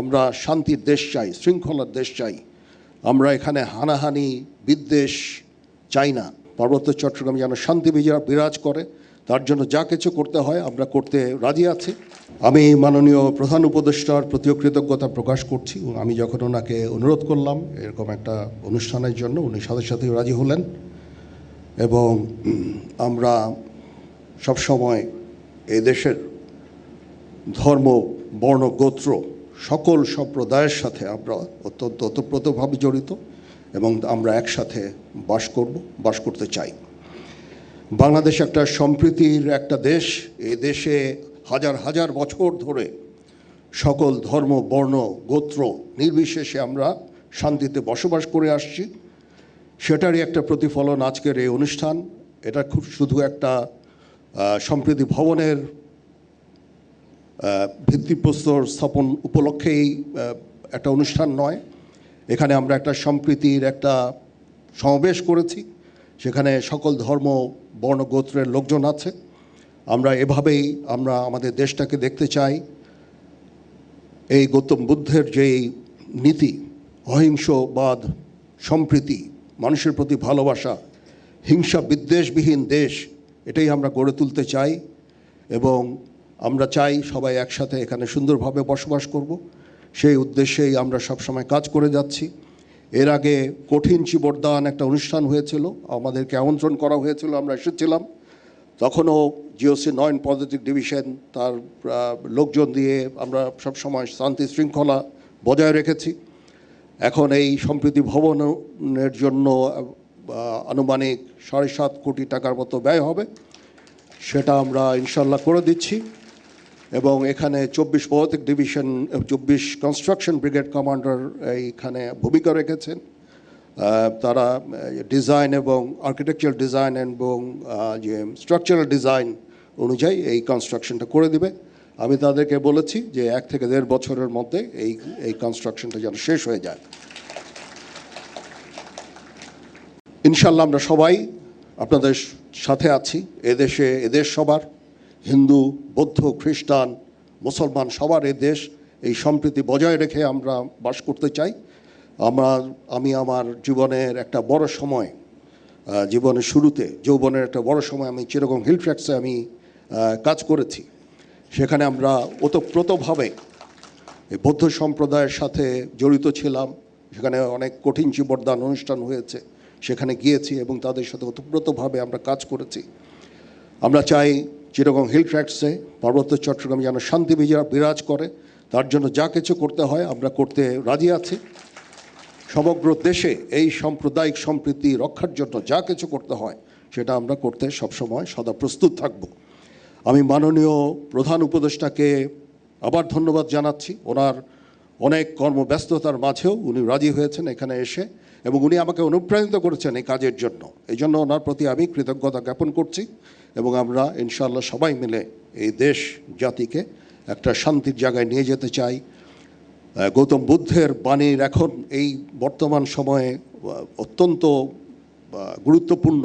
আমরা শান্তির দেশ চাই, শৃঙ্খলার দেশ চাই। আমরা এখানে হানাহানি বিদ্বেষ চাই না। পার্বত্য চট্টগ্রামে যেন শান্তি বিরাজ করে, তার জন্য যা কিছু করতে হয় আমরা করতে রাজি আছি। আমি মাননীয় প্রধান উপদেষ্টার প্রতিও কৃতজ্ঞতা প্রকাশ করছি। আমি যখন ওনাকে অনুরোধ করলাম এরকম একটা অনুষ্ঠানের জন্য, উনি সাথে সাথেই রাজি হলেন এবং আমরা সবসময় এই দেশের ধর্ম, বর্ণ, গোত্র সকল সম্প্রদায়ের সাথে আমরা অত্যন্ত ওতপ্রোতভাবে জড়িত এবং আমরা একসাথে বাস করতে চাই। বাংলাদেশ একটা সম্প্রীতির একটা দেশ। এই দেশে হাজার হাজার বছর ধরে সকল ধর্ম, বর্ণ, গোত্র নির্বিশেষে আমরা শান্তিতে বসবাস করে আসছি। সেটারই একটা প্রতিফলন আজকের এই অনুষ্ঠান। এটা শুধু একটা সম্প্রীতি ভবনের ভিত্তিপ্রস্তর স্থাপন উপলক্ষেই একটা অনুষ্ঠান নয়। এখানে আমরা একটা সম্প্রীতির একটা সমাবেশ করেছি, সেখানে সকল ধর্ম, বর্ণ, গোত্রের লোকজন আছে। আমরা এভাবেই আমরা আমাদের দেশটাকে দেখতে চাই। এই গৌতম বুদ্ধের যেই নীতি, অহিংসবাদ, সম্প্রীতি, মানুষের প্রতি ভালোবাসা, হিংসা বিদ্বেষবিহীন দেশ, এটাই আমরা গড়ে তুলতে চাই এবং আমরা চাই সবাই একসাথে এখানে সুন্দরভাবে বসবাস করব। সেই উদ্দেশ্যেই আমরা সবসময় কাজ করে যাচ্ছি। এর আগে কঠিন চিবরদান একটা অনুষ্ঠান হয়েছিল, আমাদেরকে আমন্ত্রণ করা হয়েছিল, আমরা এসেছিলাম। তখনও জিওসি 9 পদাতিক ডিভিশন তার লোকজন দিয়ে আমরা সবসময় শান্তি শৃঙ্খলা বজায় রেখেছি। এখন এই সম্প্রীতি ভবনের জন্য আনুমানিক 7.5 কোটি টাকার মতো ব্যয় হবে, সেটা আমরা ইনশাল্লাহ করে দিচ্ছি। এবং এখানে 24 পদাতিক ডিভিশন, 24 কনস্ট্রাকশন ব্রিগেড কমান্ডার এইখানে ভূমিকা রেখেছেন। তারা ডিজাইন এবং আর্কিটেকচারাল ডিজাইন এবং যে স্ট্রাকচারাল ডিজাইন অনুযায়ী এই কনস্ট্রাকশনটা করে দিবে। আমি তাদেরকে বলেছি যে 1 থেকে 1.5 বছরের মধ্যে এই কনস্ট্রাকশনটা যেন শেষ হয়ে যায়। ইনশাল্লাহ আমরা সবাই আপনাদের সাথে আছি। এদেশ সবার, হিন্দু, বৌদ্ধ, খ্রিস্টান, মুসলমান সবার দেশ। এই সম্প্রীতি বজায় রেখে আমরা বাস করতে চাই। আমি আমার জীবনের একটা বড় সময়, জীবনের শুরুতে যৌবনের একটা বড় সময় আমি চিটাগং হিল ট্র্যাক্সে আমি কাজ করেছি। সেখানে আমরা ওতপ্রোতভাবে এই বৌদ্ধ সম্প্রদায়ের সাথে জড়িত ছিলাম। সেখানে অনেক কঠিন চিবরদান অনুষ্ঠান হয়েছে, সেখানে গিয়েছি এবং তাদের সাথে ওতপ্রোতভাবে আমরা কাজ করেছি। আমরা চাই চিটাগং হিল ট্র্যাক্সে, পার্বত্য চট্টগ্রামে যেন শান্তি বিরাজ করে, তার জন্য যা কিছু করতে হয় আমরা করতে রাজি আছি। সমগ্র দেশে এই সাম্প্রদায়িক সম্প্রীতি রক্ষার জন্য যা কিছু করতে হয় সেটা আমরা করতে সবসময় সদা প্রস্তুত থাকব। আমি মাননীয় প্রধান উপদেষ্টাকে আবার ধন্যবাদ জানাচ্ছি। ওনার অনেক কর্মব্যস্ততার মাঝেও উনি রাজি হয়েছেন এখানে এসে এবং উনি আমাকে অনুপ্রাণিত করেছেন এই কাজের জন্য। এই জন্য ওনার প্রতি আমি কৃতজ্ঞতা জ্ঞাপন করছি এবং আমরা ইনশাআল্লাহ সবাই মিলে এই দেশ জাতিকে একটা শান্তির জায়গায় নিয়ে যেতে চাই। গৌতম বুদ্ধের বাণীর এখন এই বর্তমান সময়ে অত্যন্ত গুরুত্বপূর্ণ।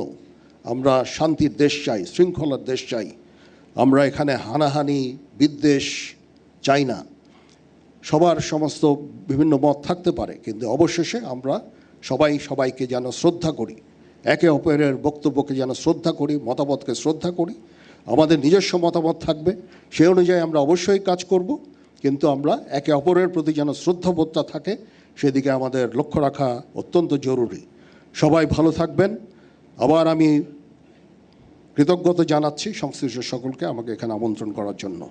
আমরা শান্তির দেশ চাই, শৃঙ্খলার দেশ চাই। আমরা এখানে হানাহানি বিদ্বেষ চাই না। সবার সমস্ত বিভিন্ন মত থাকতে পারে, কিন্তু অবশেষে আমরা সবাইকে যেন শ্রদ্ধা করি, একে অপরের বক্তব্যকে যেন শ্রদ্ধা করি, মতামতকে শ্রদ্ধা করি। আমাদের নিজস্ব মতামত থাকবে, সেই অনুযায়ী আমরা অবশ্যই কাজ করব, কিন্তু আমরা একে অপরের প্রতি যেন শ্রদ্ধাবোধটা থাকে সেদিকে আমাদের লক্ষ্য রাখা অত্যন্ত জরুরি। সবাই ভালো থাকবেন। আবার আমি কৃতজ্ঞতা জানাচ্ছি সংশ্লিষ্ট সকলকে আমাকে এখানে আমন্ত্রণ করার জন্য।